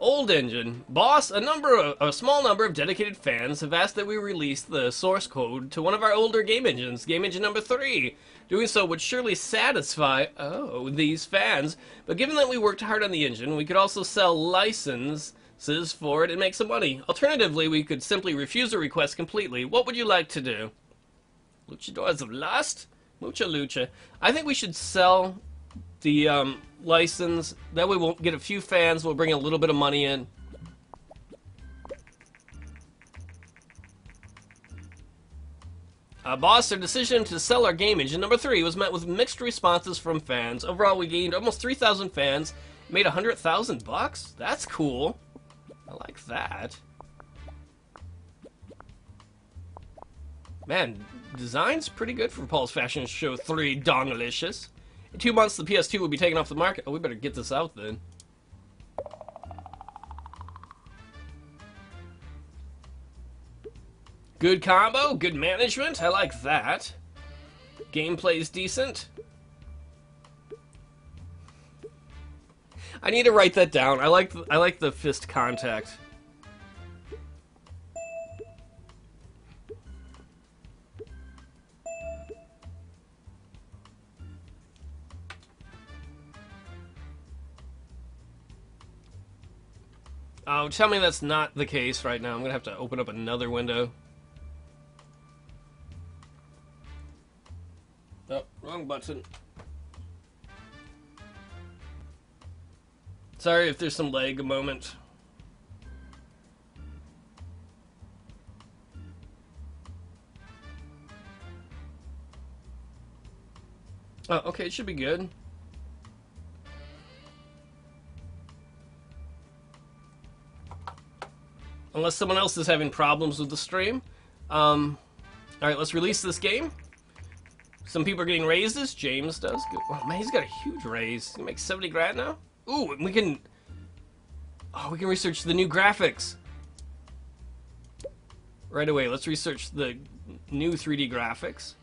Old engine. Boss, a small number of dedicated fans have asked that we release the source code to one of our older game engines, game engine number 3. Doing so would surely satisfy, these fans, but given that we worked hard on the engine, we could also sell licenses for it and make some money. Alternatively, we could simply refuse the request completely. What would you like to do? Luchadors of Lust? Mucha Lucha. I think we should sell the license. That way we'll get a few fans, we'll bring a little bit of money in. Boss, our decision to sell our game engine number 3 was met with mixed responses from fans. Overall, we gained almost 3,000 fans, made 100,000 bucks. That's cool. I like that. Man, design's pretty good for Paul's Fashion Show 3 Dongalicious. In 2 months, the PS2 will be taken off the market. Oh, we better get this out then. Good combo, good management. I like that. Gameplay's decent. I need to write that down. I like the fist contact. Oh, tell me that's not the case right now. I'm gonna have to open up another window. Oh, wrong button. Sorry if there's some lag a moment. Oh, okay, it should be good. Unless someone else is having problems with the stream. Alright, let's release this game. Some people are getting raises. James does. Oh, man, he's got a huge raise. He makes 70 grand now. Ooh, and we can... Oh, we can research the new graphics. Right away, let's research the new 3D graphics.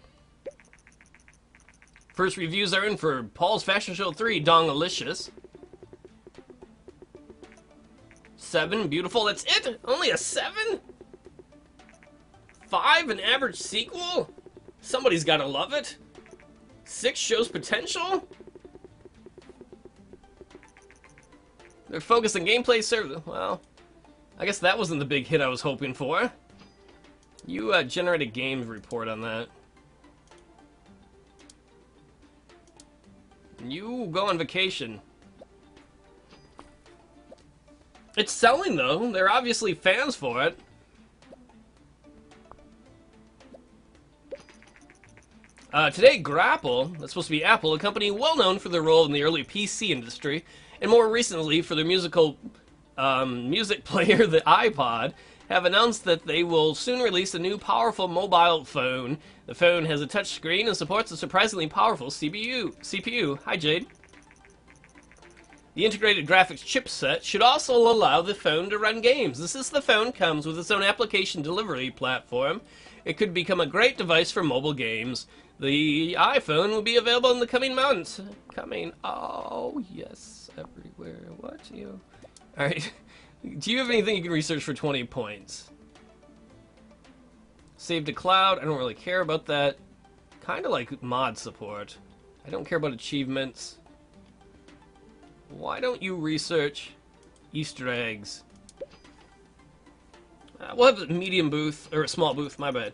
First reviews are in for Paul's Fashion Show 3 Dongalicious. 7, beautiful, that's it? Only a 7? 5, an average sequel? Somebody's gotta love it. 6 shows potential? They're focused on gameplay service. Well, I guess that wasn't the big hit I was hoping for. You generate a game report on that. You go on vacation. It's selling, though. They're obviously fans for it. Today, Grapple, that's supposed to be Apple, a company well known for their role in the early PC industry, and more recently for their music player, the iPod, have announced that they will soon release a new powerful mobile phone. The phone has a touch screen and supports a surprisingly powerful CPU. Hi, Jade. The integrated graphics chipset should also allow the phone to run games. The phone comes with its own application delivery platform. It could become a great device for mobile games. The iPhone will be available in the coming months. Oh, yes, everywhere. What? Alright. Do you have anything you can research for 20 points? Save to cloud. I don't really care about that. Kind of like mod support. I don't care about achievements. Why don't you research Easter eggs? We'll have a medium booth, or a small booth, my bad.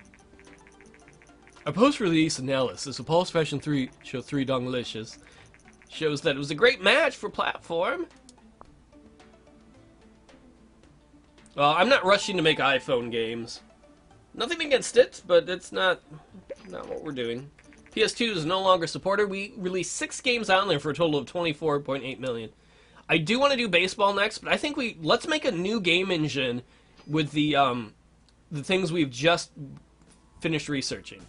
A post-release analysis of Paul's Fashion 3 Show 3 Dongalicious shows that it was a great match for platform. Well, I'm not rushing to make iPhone games. Nothing against it, but it's not what we're doing. PS2 is no longer supported. We released 6 games on there for a total of 24.8 million. I do want to do baseball next, but I think let's make a new game engine with the things we've just finished researching.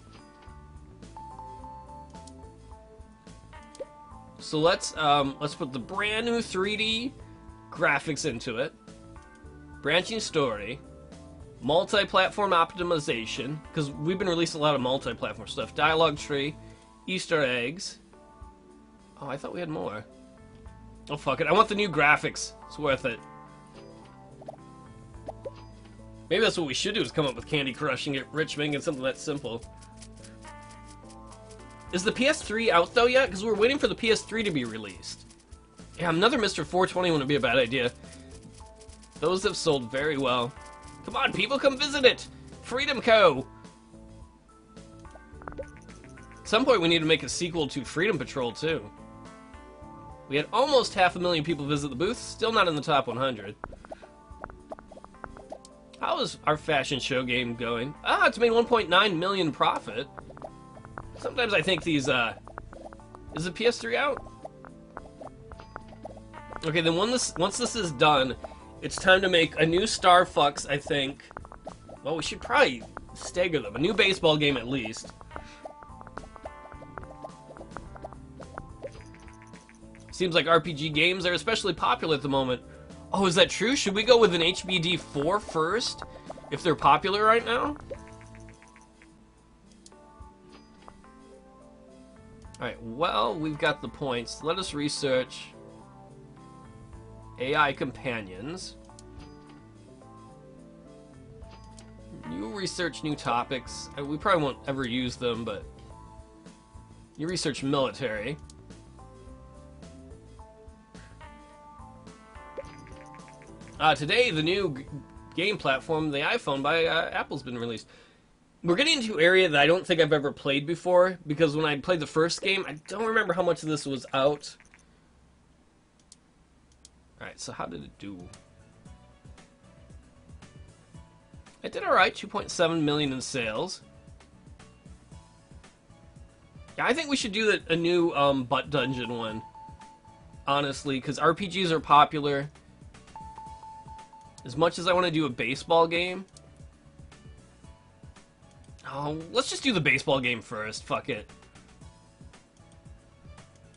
So let's put the brand new 3D graphics into it. Branching story. Multi-platform optimization, because we've been releasing a lot of multi-platform stuff. Dialogue tree, Easter eggs. Oh, I thought we had more. Oh, fuck it. I want the new graphics. It's worth it. Maybe that's what we should do, is come up with Candy Crush and get rich making something that simple. Is the PS3 out, though, yet? Because we're waiting for the PS3 to be released. Yeah, another Mr. 420 wouldn't be a bad idea. Those have sold very well. Come on, people, come visit it! Freedom Co! At some point, we need to make a sequel to Freedom Patrol, too. We had almost 500,000 people visit the booth, still not in the top 100. How is our fashion show game going? Ah, it's made 1.9 million profit. Sometimes I think these, is the PS3 out? Okay, then once this is done, it's time to make a new Star Fox, I think. Well, we should probably stagger them. A new baseball game, at least. Seems like RPG games are especially popular at the moment. Oh, is that true? Should we go with an HBD 4 first? If they're popular right now? Alright, well, we've got the points. Let us research AI companions. You research new topics. We probably won't ever use them, but you research military. Today, the new game platform, the iPhone by Apple's been released. We're getting into an area that I don't think I've ever played before, because when I played the first game, I don't remember how much of this was out. Alright, so how did it do? It did alright, 2.7 million in sales. Yeah, I think we should do a new Butt Dungeon one. Honestly, because RPGs are popular. As much as I want to do a baseball game. Oh, let's just do the baseball game first. Fuck it.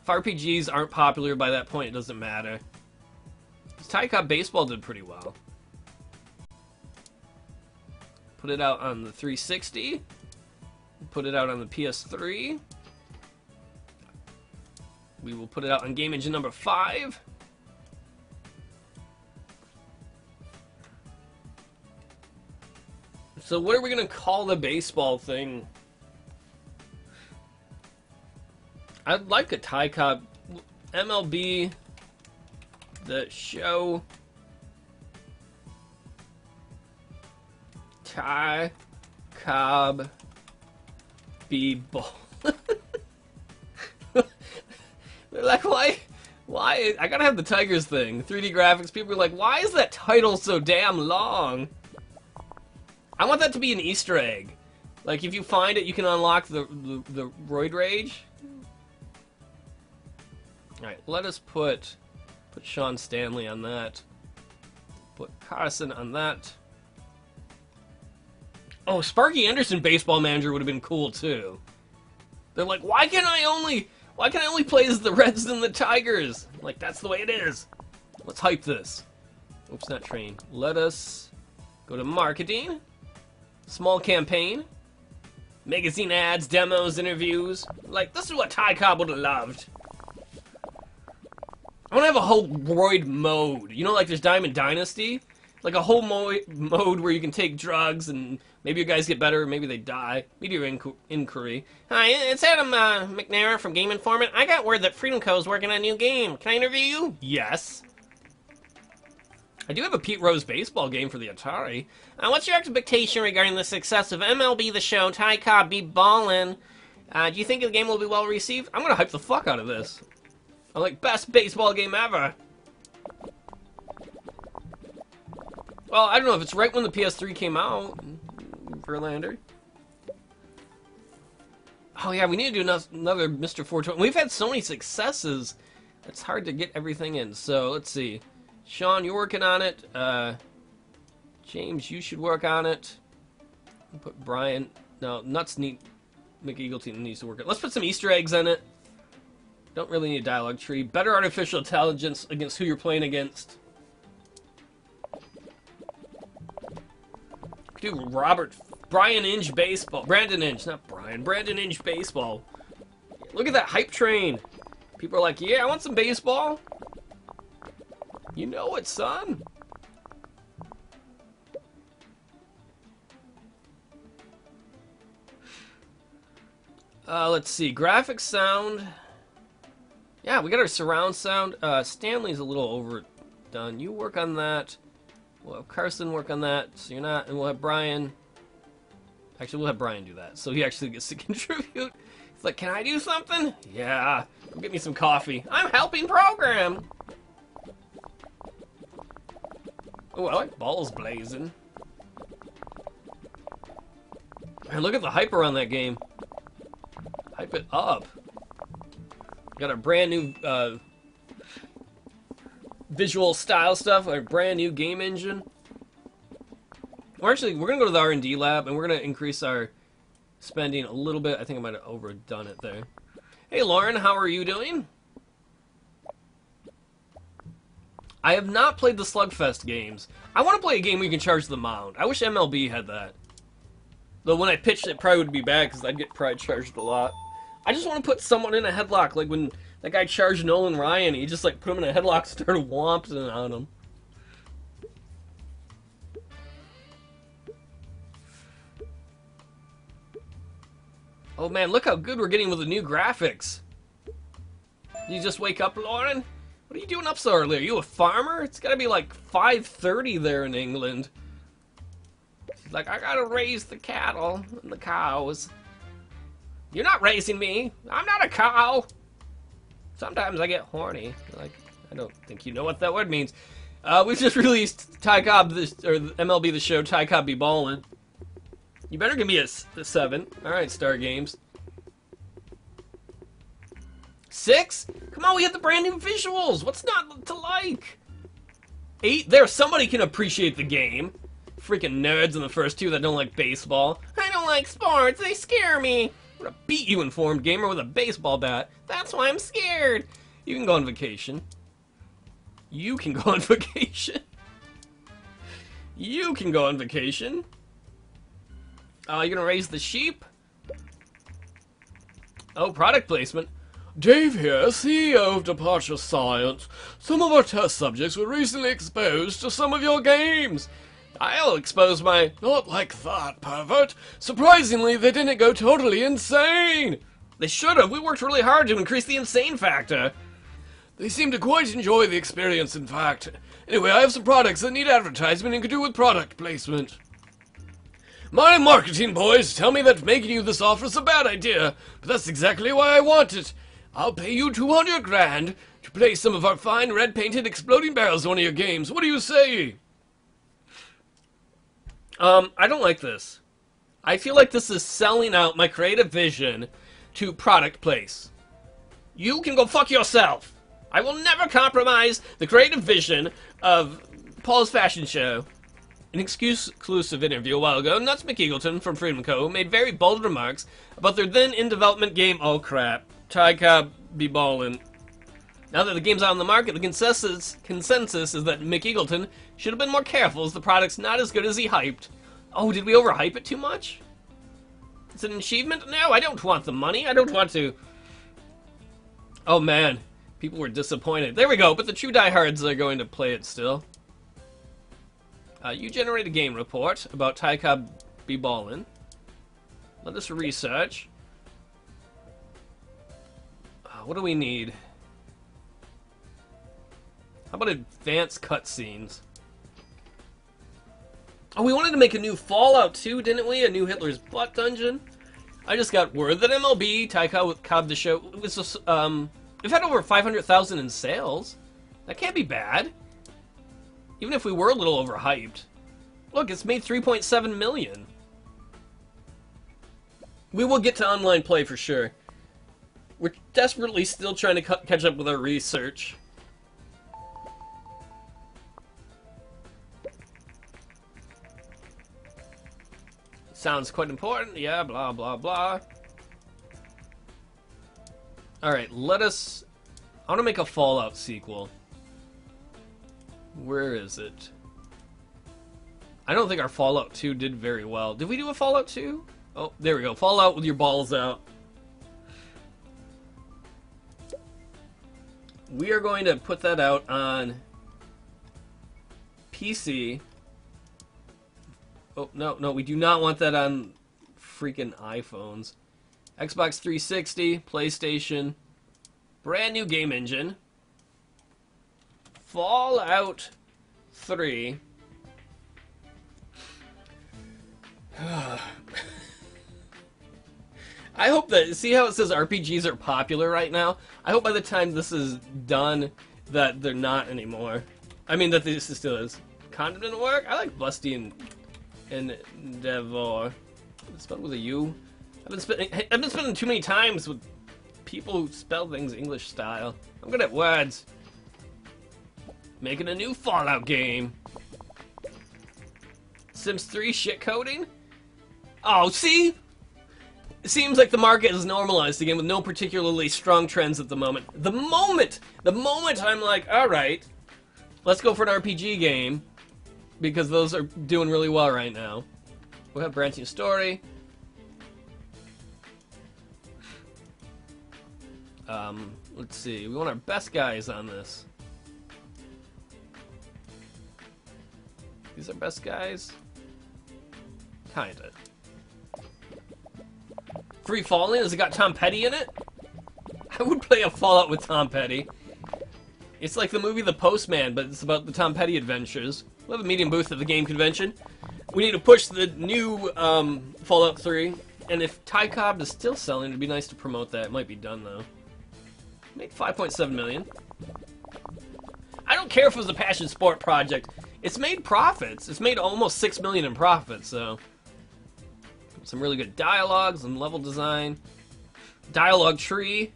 If RPGs aren't popular by that point, it doesn't matter. Cobb Baseball did pretty well. Put it out on the 360. Put it out on the PS3. We will put it out on Game Engine number 5. So what are we going to call the baseball thing? I'd like a Cobb MLB the show Cobb B-ball. They're like, why? I gotta have the Tigers thing. 3D graphics. People are like, why is that title so damn long? I want that to be an Easter egg. Like, if you find it, you can unlock the Roid Rage. Alright, let us put Sean Stanley on that. Put Carson on that. Oh, Sparky Anderson Baseball Manager would have been cool, too. They're like, why can I only play as the Reds and the Tigers? Like, that's the way it is. Let's hype this. Oops, not train. Let us go to marketing. Small campaign. Magazine ads, demos, interviews. Like, this is what Cobb would have loved. I want to have a whole Roid mode. You know, like there's Diamond Dynasty? Like a whole mode where you can take drugs and maybe your guys get better, maybe they die. Media inquiry. Hi, it's Adam McNair from Game Informant. I got word that Freedom Co. is working on a new game. Can I interview you? Yes. I do have a Pete Rose baseball game for the Atari. What's your expectation regarding the success of MLB The Show, Cobb be ballin'? Do you think the game will be well received? I'm gonna hype the fuck out of this. I'm like, best baseball game ever. Well, I don't know if it's right when the PS3 came out. Verlander. Oh yeah, we need to do another Mr. 420. We've had so many successes, it's hard to get everything in. So, let's see. Sean, you're working on it. James, you should work on it. Put Brian. No, Nuts need. McEagleton needs to work on it. Let's put some Easter eggs in it. Don't really need a dialogue tree. Better artificial intelligence against who you're playing against. Do Brian Inge Baseball. Brandon Inge, not Brian. Brandon Inge Baseball. Look at that hype train. People are like, yeah, I want some baseball. You know it, son. Let's see. Graphics sound. Yeah, we got our surround sound. Stanley's a little overdone. You work on that. We'll have Carson work on that. So you're not. And we'll have Brian. Actually, we'll have Brian do that. So he actually gets to contribute. It's like, can I do something? Yeah. Go get me some coffee. I'm helping program. Oh, I like balls blazing. Man, look at the hype around that game. Hype it up. Got a brand new visual style stuff, a brand new game engine. We're gonna go to the R&D lab and we're gonna increase our spending a little bit. I think I might have overdone it there. Hey Lauren, how are you doing? I have not played the Slugfest games. I want to play a game where you can charge the mound. I wish MLB had that. Though when I pitched it probably would be bad because I'd get probably charged a lot. I just want to put someone in a headlock, like when that guy charged Nolan Ryan, he just like put him in a headlock and started whomping on him. Oh man, look how good we're getting with the new graphics. Did you just wake up, Lauren? What are you doing up so early? Are you a farmer? It's gotta be like 5:30 there in England. She's like, I gotta raise the cattle and the cows. You're not raising me. I'm not a cow. Sometimes I get horny. Like, I don't think you know what that word means. We've just released Ty Cobb, or MLB The Show, Ty Cobb Be Ballin'. You better give me a 7. Alright, Star Games. 6? Come on, we have the brand new visuals. What's not to like? 8? There, somebody can appreciate the game. Freaking nerds in the first 2 that don't like baseball. I don't like sports, they scare me. I'm gonna beat you, informed gamer, with a baseball bat. That's why I'm scared. You can go on vacation. You can go on vacation. You can go on vacation. You're gonna raise the sheep? Oh, product placement. Dave here, CEO of Departure Science. Some of our test subjects were recently exposed to some of your games. I'll expose my... Not like that, pervert. Surprisingly, they didn't go totally insane. They should have. We worked really hard to increase the insane factor. They seem to quite enjoy the experience, in fact. Anyway, I have some products that need advertisement and could do with product placement. My marketing boys tell me that making you this offer is a bad idea, but that's exactly why I want it. I'll pay you 200 grand to place some of our fine red-painted exploding barrels in one of your games. What do you say? I don't like this. I feel like this is selling out my creative vision to product place. You can go fuck yourself. I will never compromise the creative vision of Paul's Fashion Show. An exclusive interview a while ago, Nuts McEagleton from Freedom Co. made very bold remarks about their then in-development game, oh crap, Ty Cobb Be Ballin'. Now that the game's out on the market, the consensus is that McEagleton should have been more careful as the product's not as good as he hyped. Oh, did we overhype it too much? It's an achievement? No, I don't want the money. I don't want to... Oh man, people were disappointed. There we go, but the true diehards are going to play it still. You generate a game report about Ty Cobb Be Ballin'. Let us research. What do we need? How about advanced cutscenes? Oh, we wanted to make a new Fallout 2, didn't we? A new Hitler's Butt dungeon. I just got word that MLB, Ty Cobb the Show, was just, we've had over 500,000 in sales. That can't be bad. Even if we were a little overhyped. Look, it's made 3.7 million. We will get to online play for sure. We're desperately still trying to catch up with our research. Sounds quite important. Yeah, blah, blah, blah. Alright, let us... I want to make a Fallout sequel. Where is it? I don't think our Fallout 2 did very well. Did we do a Fallout 2? Oh, there we go. Fallout with your balls out. We are going to put that out on PC. Oh, no, we do not want that on freaking iPhones. Xbox 360, PlayStation, brand new game engine, Fallout 3. I hope that, see how it says RPGs are popular right now? I hope by the time this is done that they're not anymore. I mean that this still is. Condom didn't work? I like Busty and Devor. It's spelled with a U. I've been spending too many times with people who spell things English style. I'm good at words. Making a new Fallout game. Sims 3 shitcoding? Oh, see? It seems like the market is normalized again with no particularly strong trends at the moment. The moment I'm like, alright, let's go for an RPG game, because those are doing really well right now. We'll have branching story. Let's see, we want our best guys on this. These are best guys? Kinda. Free Falling? Has it got Tom Petty in it? I would play a Fallout with Tom Petty. It's like the movie The Postman, but it's about the Tom Petty adventures. We'll have a medium booth at the game convention. We need to push the new Fallout 3. And if Cobb is still selling, it'd be nice to promote that. It might be done, though. Make 5.7 million. I don't care if it was a passion sport project. It's made profits. It's made almost 6 million in profits, so... Some really good dialogues and level design. Dialogue tree.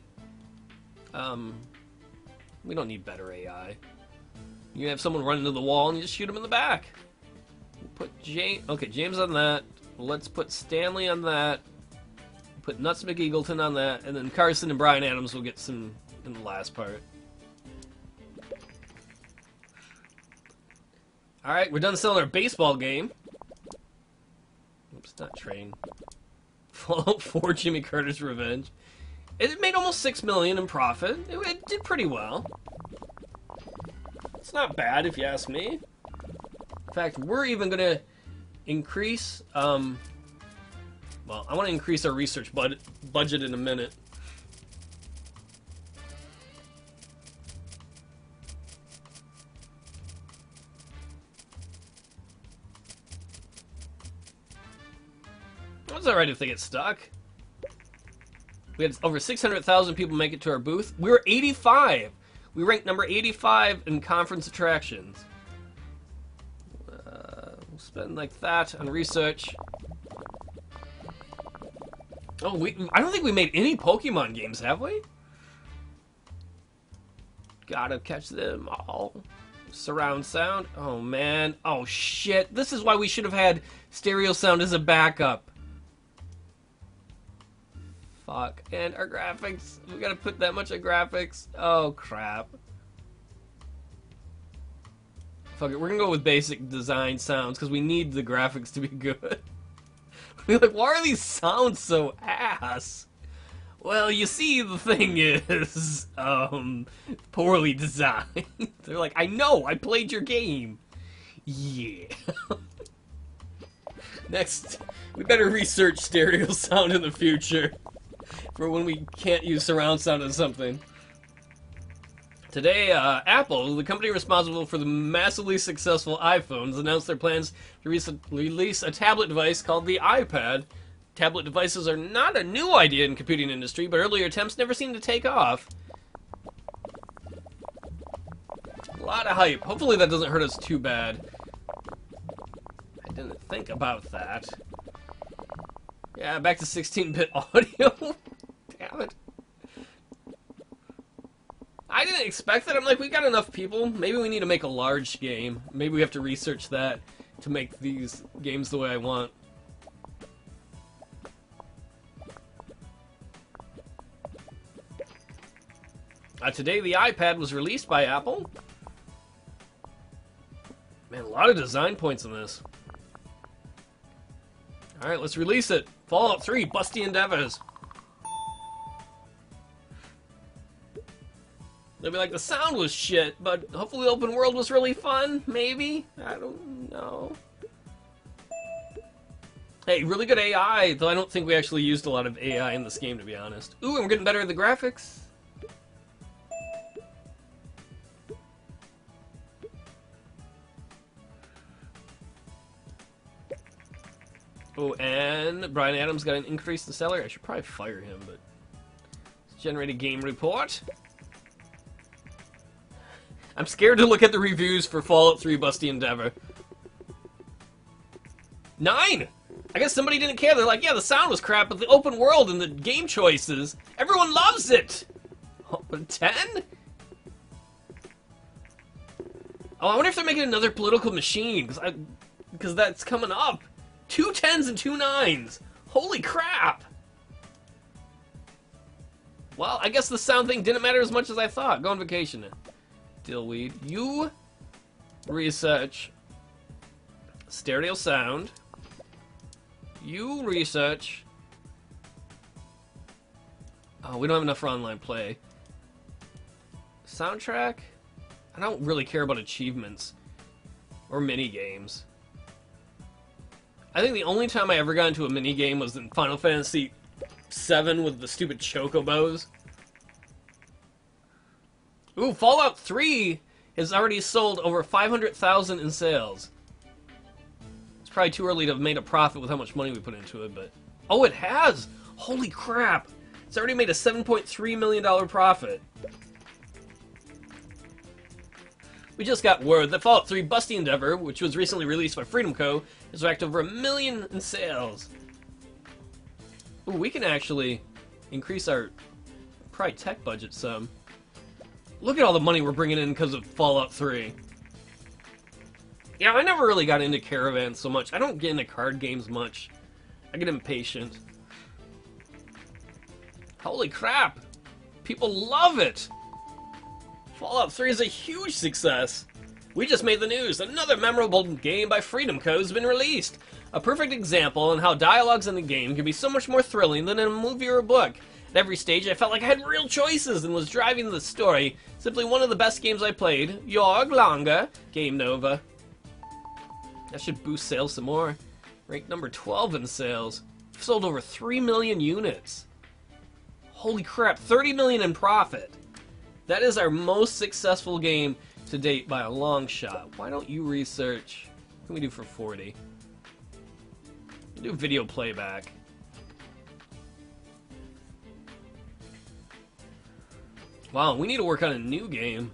We don't need better AI. You have someone run into the wall and you just shoot him in the back. Put James. Okay, James on that. Let's put Stanley on that. Put Nuts McEagleton on that, and then Carson and Bryan Adams will get some in the last part. All right, we're done selling our baseball game. Oops, not train. Fallout 4 Jimmy Carter's Revenge. It made almost 6 million in profit. It did pretty well. It's not bad if you ask me. In fact, we're even gonna increase, well, I want to increase our research budget in a minute. It's alright if they get stuck. We had over 600,000 people make it to our booth. We were 85. We ranked number 85 in conference attractions. We'll spend like that on research. Oh, I don't think we made any Pokemon games, have we? Gotta catch them all. Surround sound. Oh, man. Oh, shit. This is why we should have had stereo sound as a backup. Fuck. And our graphics. We gotta put that much of graphics. Oh, crap. Fuck it. We're gonna go with basic design sounds because we need the graphics to be good. We're like, why are these sounds so ass? Well, you see, the thing is, poorly designed. They're like, I know, I played your game. Yeah. Next, we better research stereo sound in the future. For when we can't use surround sound on something. Today, Apple, the company responsible for the massively successful iPhones, announced their plans to release a tablet device called the iPad. Tablet devices are not a new idea in the computing industry, but earlier attempts never seemed to take off. A lot of hype. Hopefully that doesn't hurt us too bad. I didn't think about that. Yeah, back to 16-bit audio. Damn it. I didn't expect that. I'm like, we got enough people. Maybe we need to make a large game. Maybe we have to research that to make these games the way I want. Today, the iPad was released by Apple. Man, a lot of design points in this. Alright, let's release it. Fallout 3, Busty Endeavors. They'll be like, the sound was shit, but hopefully the open world was really fun, maybe? I don't know. Hey, really good AI, though I don't think we actually used a lot of AI in this game, to be honest. Ooh, and we're getting better at the graphics. Oh, and Brian Adams got an increase in salary. I should probably fire him, but... Let's generate a game report. I'm scared to look at the reviews for Fallout 3 Busty Endeavor. 9! I guess somebody didn't care. They're like, yeah, the sound was crap, but the open world and the game choices, everyone loves it! Oh, 10? Oh, I wonder if they're making another political machine, because that's coming up. 2 10s and 2 9s. Holy crap! Well, I guess the sound thing didn't matter as much as I thought. Go on vacation now. Dillweed. You research stereo sound. You research... Oh, we don't have enough for online play. Soundtrack? I don't really care about achievements. Or mini-games. I think the only time I ever got into a mini-game was in Final Fantasy VII with the stupid chocobos. Ooh, Fallout 3 has already sold over 500,000 in sales. Probably too early to have made a profit with how much money we put into it, but... Oh, it has! Holy crap! It's already made a $7.3 million profit. We just got word that Fallout 3 Busty Endeavor, which was recently released by Freedom Co., has racked over 1 million in sales. Ooh, we can actually increase our probably tech budget some. Look at all the money we're bringing in because of Fallout 3. Yeah, I never really got into caravans so much. I don't get into card games much. I get impatient. Holy crap! People love it! Fallout 3 is a huge success! We just made the news. Another memorable game by Freedom Co. has been released. A perfect example on how dialogues in the game can be so much more thrilling than in a movie or a book. At every stage, I felt like I had real choices and was driving the story. Simply one of the best games I played. Jorg Langer, Game Nova. That should boost sales some more. Ranked number 12 in sales. We've sold over 3 million units. Holy crap, 30 million in profit. That is our most successful game to date by a long shot. Why don't you research? What can we do for 40? Do video playback. Wow, we need to work on a new game.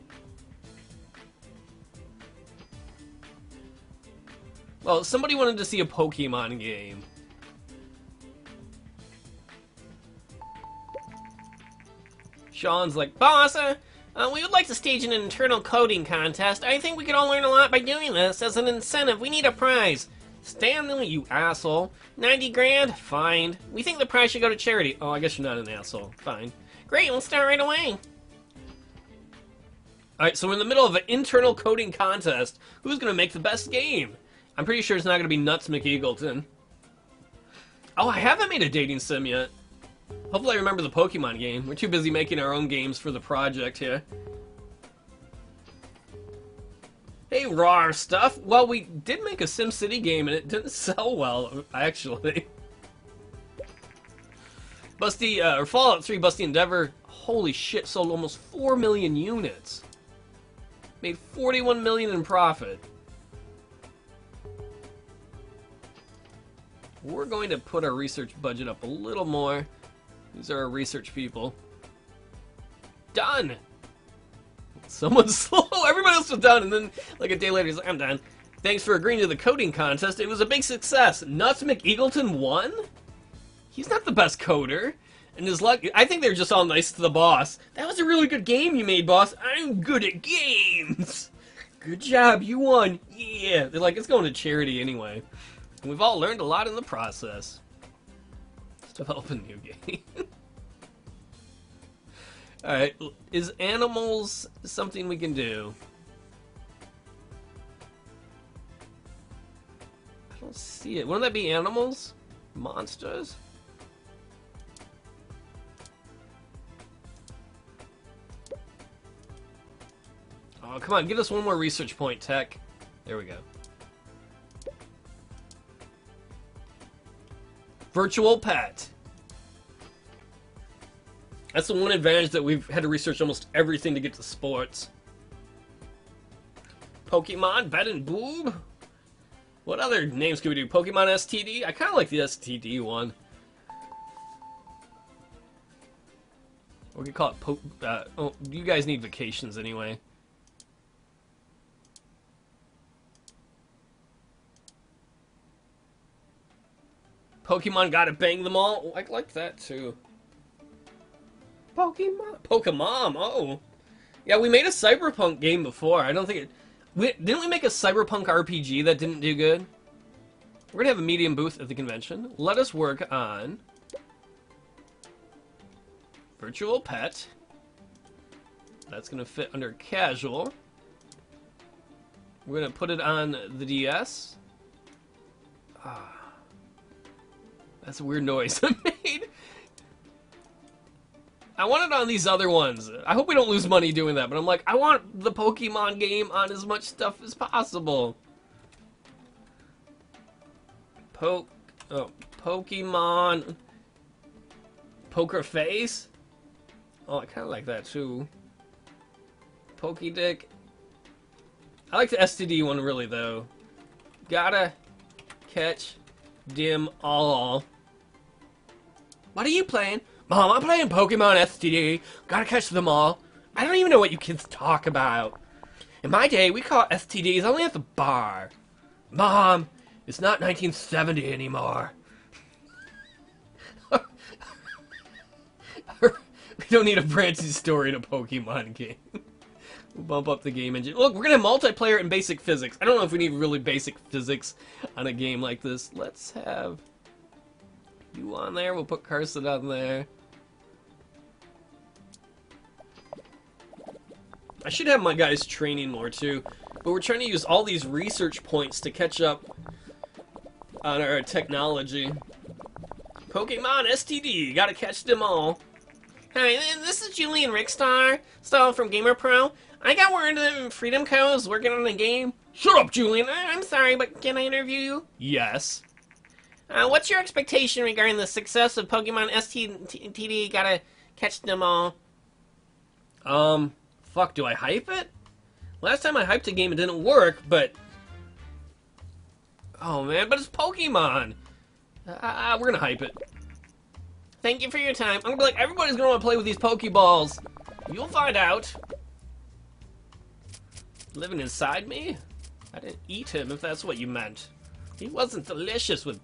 Well, somebody wanted to see a Pokemon game. Sean's like, boss, we would like to stage an internal coding contest. I think we could all learn a lot by doing this. As an incentive, we need a prize. Stanley, you asshole. 90 grand? Fine. We think the prize should go to charity. Oh, I guess you're not an asshole. Fine. Great, we'll start right away. Alright, so we're in the middle of an internal coding contest. Who's going to make the best game? I'm pretty sure it's not going to be Nuts McEagleton. Oh, I haven't made a dating sim yet. Hopefully I remember the Pokemon game. We're too busy making our own games for the project here. Hey, raw stuff. Well, we did make a SimCity game and it didn't sell well, actually. Fallout 3 Busty Endeavor, holy shit, sold almost 4 million units. Made 41 million in profit. We're going to put our research budget up a little more. These are our research people. Done! Someone's slow. Everyone else was done, and then like a day later, he's like, I'm done. Thanks for agreeing to the coding contest. It was a big success. Nuts McEagleton won? He's not the best coder. And his luck, I think they're just all nice to the boss. That was a really good game you made, boss. I'm good at games. Good job, you won. Yeah. They're like, it's going to charity anyway. And we've all learned a lot in the process. Let's develop a new game. Alright, is animals something we can do? I don't see it. Wouldn't that be animals? Monsters? Oh, come on, give us one more research point, Tech. There we go. Virtual pet. That's the one advantage that we've had to research almost everything to get to sports. Pokemon, Bet and Boob. What other names can we do? Pokemon STD? I kind of like the STD one. We could call it oh, you guys need vacations anyway. Pokemon gotta bang them all. I like that too. Pokemon. Oh, yeah. We made a Cyberpunk game before. I don't think it. Didn't we make a Cyberpunk RPG that didn't do good? We're gonna have a medium booth at the convention. Let us work on virtual pet. That's gonna fit under casual. We're gonna put it on the DS. That's a weird noise I made. I want it on these other ones. I hope we don't lose money doing that, but I'm like, I want the Pokemon game on as much stuff as possible. Pokemon. Poker Face? Oh, I kind of like that too. Pokedick. I like the STD one really, though. Gotta catch them all. What are you playing? Mom, I'm playing Pokemon STD. Gotta catch them all. I don't even know what you kids talk about. In my day, we caught STDs only at the bar. Mom, it's not 1970 anymore. We don't need a branching story in a Pokemon game. We'll bump up the game engine. Look, we're gonna have multiplayer and basic physics. I don't know if we need really basic physics on a game like this. Let's have you on there. We'll put Carson on there. I should have my guys training more too, but we're trying to use all these research points to catch up on our technology. Pokemon STD, gotta catch them all. Hi, this is Julian Rickstar, from Gamer Pro. I got word that Freedom Co. is working on a game. Shut up, Julian. I'm sorry, but can I interview you? Yes. What's your expectation regarding the success of Pokemon STD? Gotta catch them all. Fuck, do I hype it? Last time I hyped a game, it didn't work, but... Oh, man, but it's Pokemon. We're gonna hype it. Thank you for your time. I'm gonna be like, everybody's gonna want to play with these Pokeballs. You'll find out. Living inside me? I didn't eat him, if that's what you meant. He wasn't delicious with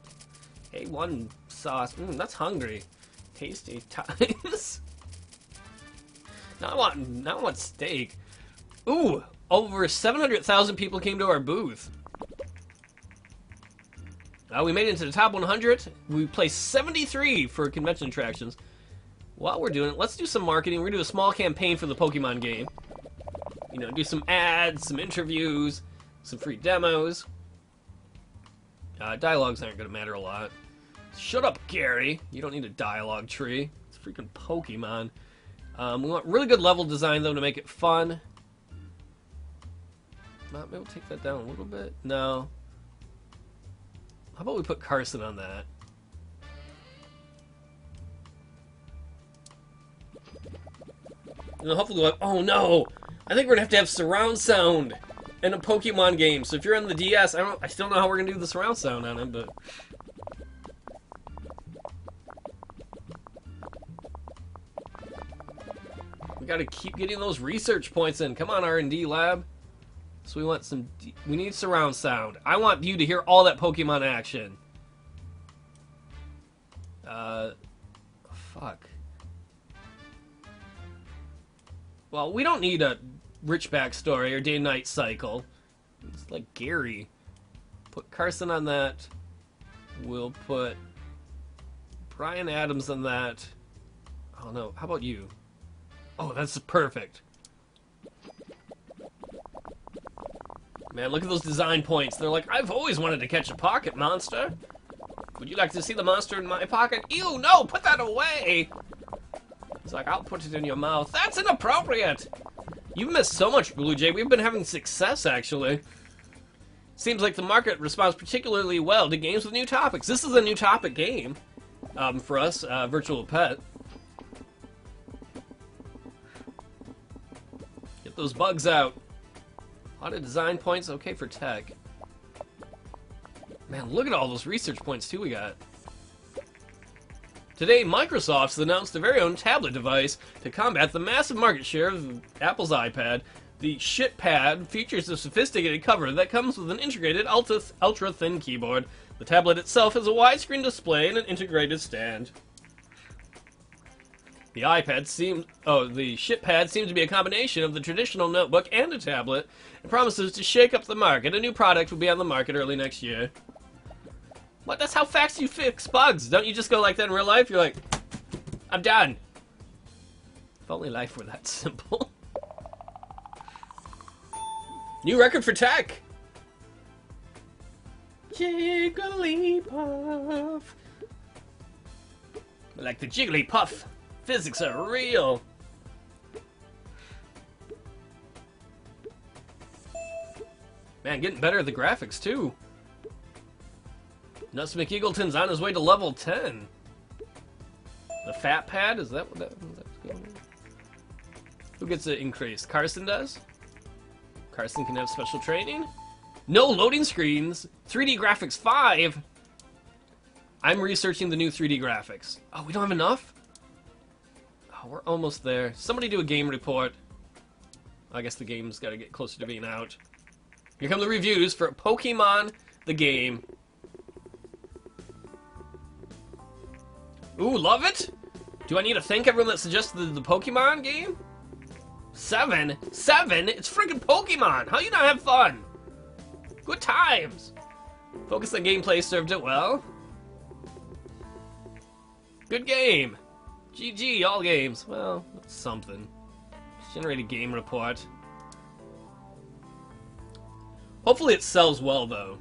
A1 sauce. That's hungry. Tasty times. Now I want steak. Ooh, over 700,000 people came to our booth. We made it into the top 100. We placed 73 for convention attractions. While we're doing it, let's do some marketing. We're gonna do a small campaign for the Pokemon game. You know, do some ads, some interviews, some free demos. Dialogues aren't gonna matter a lot. Shut up, Gary. You don't need a dialogue tree. It's freaking Pokemon. We want really good level design, though, to make it fun. Maybe we'll take that down a little bit. No. How about we put Carson on that? And then hopefully we'll oh no! I think we're gonna have surround sound in a Pokemon game. So if you're on the DS, I still don't know how we're gonna do the surround sound on it, but we gotta keep getting those research points in. Come on, R&D lab. So we want we need surround sound. I want you to hear all that Pokemon action. Fuck. Well, we don't need a rich backstory or day-night cycle. It's like Gary. Put Carson on that. We'll put Brian Adams on that. Oh no, how about you? Oh, that's perfect. Man, look at those design points. They're like, I've always wanted to catch a pocket monster. Would you like to see the monster in my pocket? Ew, no, put that away. It's like, I'll put it in your mouth. That's inappropriate. You've missed so much, Blue Jay. We've been having success, actually. Seems like the market responds particularly well to games with new topics. This is a new topic game. for us, virtual pet. Get those bugs out. A lot of design points, okay for tech. Man, look at all those research points too we got. Today, Microsoft has announced their very own tablet device to combat the massive market share of Apple's iPad. The ShitPad features a sophisticated cover that comes with an integrated ultra-thin keyboard. The tablet itself has a widescreen display and an integrated stand. The ShitPad seems to be a combination of the traditional notebook and a tablet. It promises to shake up the market. A new product will be on the market early next year. What? That's how fast you fix bugs. Don't you just go like that in real life? You're like, I'm done. If only life were that simple. New record for tech. Jigglypuff. Like the Jigglypuff. Physics are real. Man, getting better at the graphics too. Nuts McEagleton's on his way to level 10. The fat pad? Is that what that's going on? Who gets it increased? Carson does? Carson can have special training? No loading screens! 3D graphics 5! I'm researching the new 3D graphics. Oh, we don't have enough? Oh, we're almost there. Somebody do a game report. I guess the game's got to get closer to being out. Here come the reviews for Pokemon the game. Ooh, love it? Do I need to thank everyone that suggested the Pokemon game? 7? 7? It's freaking Pokemon! How you not have fun? Good times! Focus on gameplay, served it well. Good game! GG, all games. Well, that's something. Generate a game report. Hopefully it sells well, though.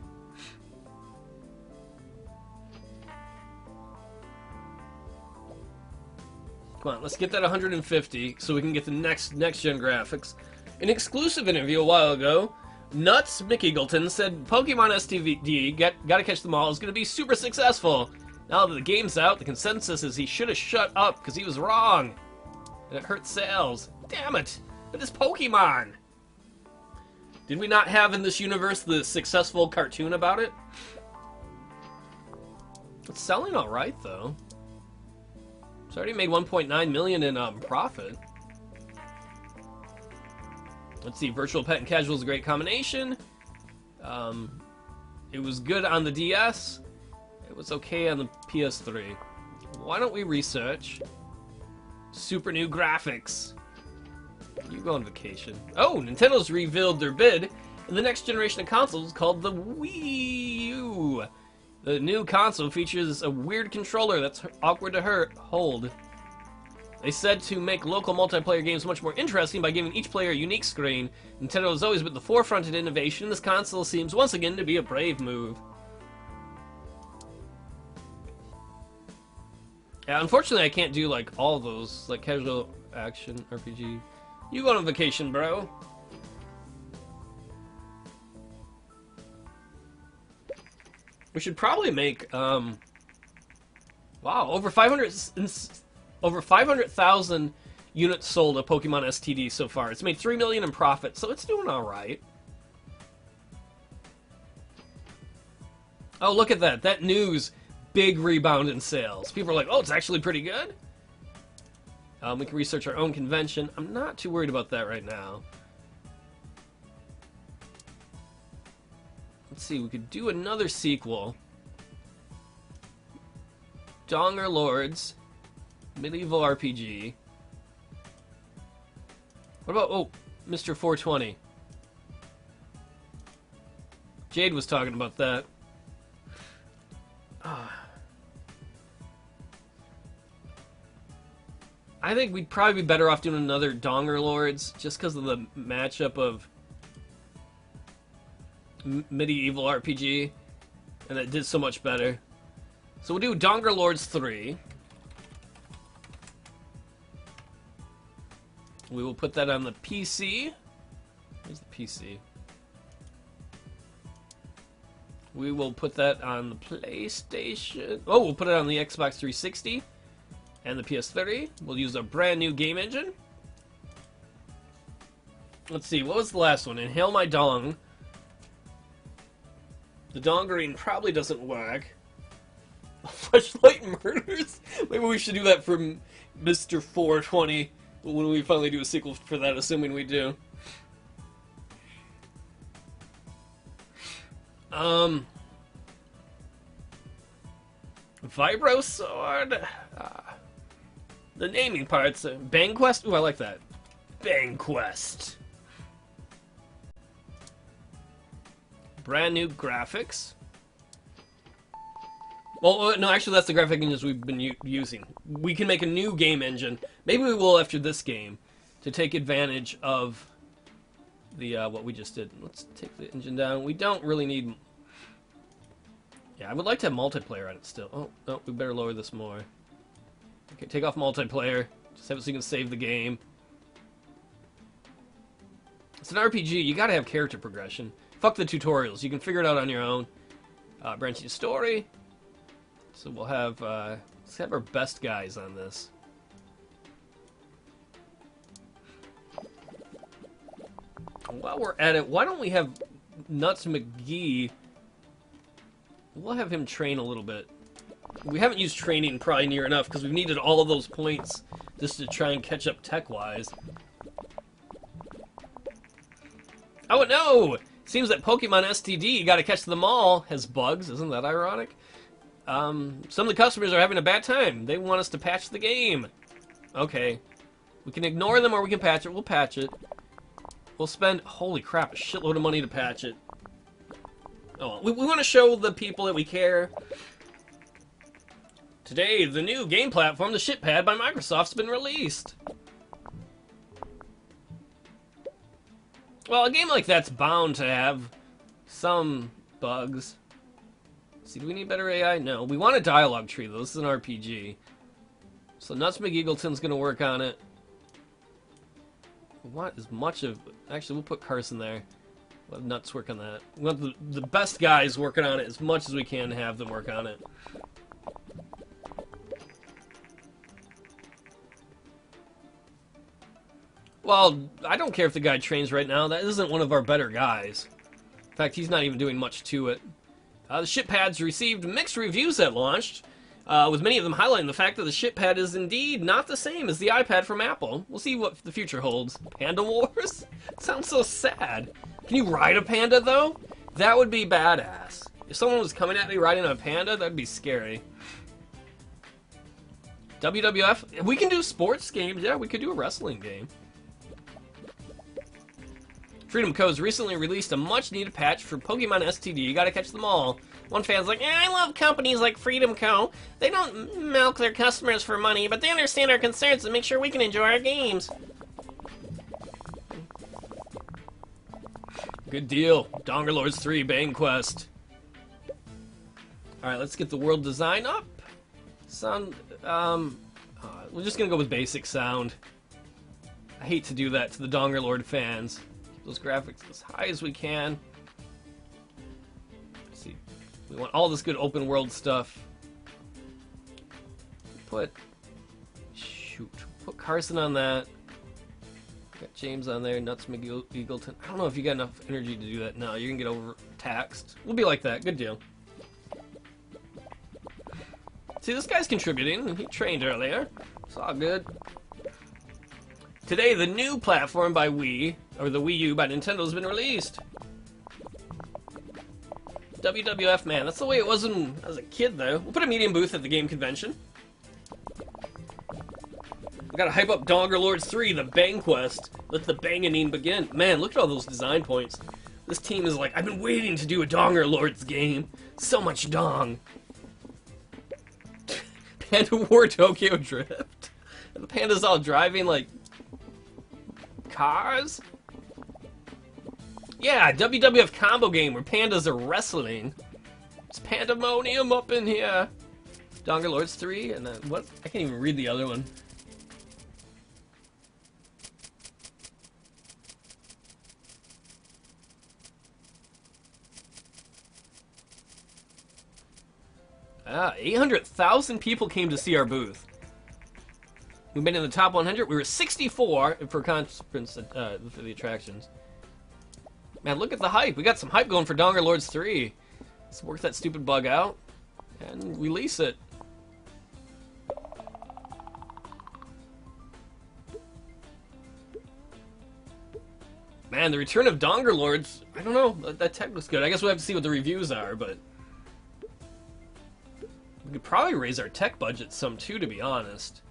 Come on, let's get that 150 so we can get the next-gen graphics. An exclusive interview a while ago, Nuts McEagleton said Pokemon STD, gotta catch them all, is gonna be super successful. Now that the game's out, the consensus is he should have shut up because he was wrong. And it hurt sales. Damn it! But it's Pokemon! Did we not have in this universe the successful cartoon about it? It's selling alright, though. It's already made 1.9 million in profit. Let's see, Virtual Pet and Casual is a great combination. It was good on the DS. It was okay on the PS3. Why don't we research super new graphics? You go on vacation. Oh, Nintendo's revealed their bid in the next generation of consoles called the Wii U. The new console features a weird controller that's awkward to hold. They said to make local multiplayer games much more interesting by giving each player a unique screen. Nintendo has always been at the forefront of innovation. This console seems once again to be a brave move. Yeah, unfortunately I can't do like all those, like casual action RPG. You go on vacation, bro. We should probably make, wow, over 500,000 units sold of Pokemon STD so far. It's made 3 million in profit, so it's doing all right. Oh, look at that. That news, big rebound in sales. People are like, oh, it's actually pretty good. We can research our own convention. I'm not too worried about that right now. Let's see, we could do another sequel. Donger Lords, medieval RPG. What about, oh, Mr. 420? Jade was talking about that. I think we'd probably be better off doing another Donger Lords, just because of the matchup of medieval RPG, and it did so much better. So we'll do Donger Lords 3. We will put that on the PC. Where's the PC? We will put that on the PlayStation. Oh, we'll put it on the Xbox 360 and the PS3. We'll use a brand new game engine. Let's see, what was the last one? Inhale My Dong. The dongerine probably doesn't work. Fleshlight Murders? Maybe we should do that for Mr. 420 when we finally do a sequel for that, assuming we do. Vibro Sword? The naming parts. Bang Quest? Ooh, I like that. Bang Quest. Brand new graphics. Well, no, actually, that's the graphic engines we've been using. We can make a new game engine. Maybe we will after this game to take advantage of the what we just did. Let's take the engine down. We don't really need... Yeah, I would like to have multiplayer on it still. Oh, no, we better lower this more. Okay, take off multiplayer. Just have it so you can save the game. It's an RPG. You gotta have character progression. Fuck the tutorials. You can figure it out on your own. Branching story. So we'll have, let's have our best guys on this. While we're at it, why don't we have Nuts McGee? We'll have him train a little bit. We haven't used training probably near enough because we've needed all of those points just to try and catch up tech-wise. Oh no! Seems that Pokemon STD, you gotta catch them all, has bugs. Isn't that ironic? Some of the customers are having a bad time. They want us to patch the game. Okay. We can ignore them or we can patch it. We'll patch it. We'll spend, holy crap, a shitload of money to patch it. Oh, we want to show the people that we care. Today, the new game platform, the ShitPad by Microsoft's been released. Well, a game like that's bound to have some bugs. See, do we need better AI? No. We want a dialogue tree, though. This is an RPG. So Nuts McEagleton's going to work on it. We want as much of... Actually, we'll put Carson there. We'll have Nuts work on that. We want the best guys working on it as much as we can to have them work on it. Well, I don't care if the guy trains right now. That isn't one of our better guys. In fact, he's not even doing much to it. The ShitPads received mixed reviews at launch, with many of them highlighting the fact that the ShitPad is indeed not the same as the iPad from Apple. We'll see what the future holds. Panda Wars? Sounds so sad. Can you ride a panda, though? That would be badass. If someone was coming at me riding a panda, that'd be scary. WWF? We can do sports games. Yeah, we could do a wrestling game. Freedom Co's recently released a much-needed patch for Pokemon STD. You gotta catch them all. One fan's like, I love companies like Freedom Co. They don't milk their customers for money, but they understand our concerns and make sure we can enjoy our games. Good deal. Dongerlords 3, Bang Quest. Alright, let's get the world design up. Sound, we're just gonna go with basic sound. I hate to do that to the Dongerlord fans. Those graphics as high as we can. Let's see, we want all this good open world stuff. Put Carson on that. Got James on there, Nuts McEagleton. I don't know if you got enough energy to do that. No, you're gonna get overtaxed. We'll be like that. Good deal. See, this guy's contributing. He trained earlier. It's all good. Today, the new platform by Wii, or the Wii U by Nintendo, has been released. WWF, man, that's the way it was when I was a kid, though. We'll put a medium booth at the game convention. We gotta hype up Dongerlords 3, the Bang Quest. Let the banging begin. Man, look at all those design points. This team is like, I've been waiting to do a Dongerlords game. So much dong. Panda War Tokyo Drift. And the panda's all driving like cars? Yeah, WWF combo game where pandas are wrestling. It's pandemonium up in here. Dongerlords 3, and then what? I can't even read the other one. 800,000 people came to see our booth. We've been in the top 100. We were 64 for conference for the attractions. Man, look at the hype. We got some hype going for Dongerlords 3. Let's work that stupid bug out and release it. Man, the return of Dongerlords, I don't know, that tech looks good. I guess we'll have to see what the reviews are, but we could probably raise our tech budget some too, to be honest.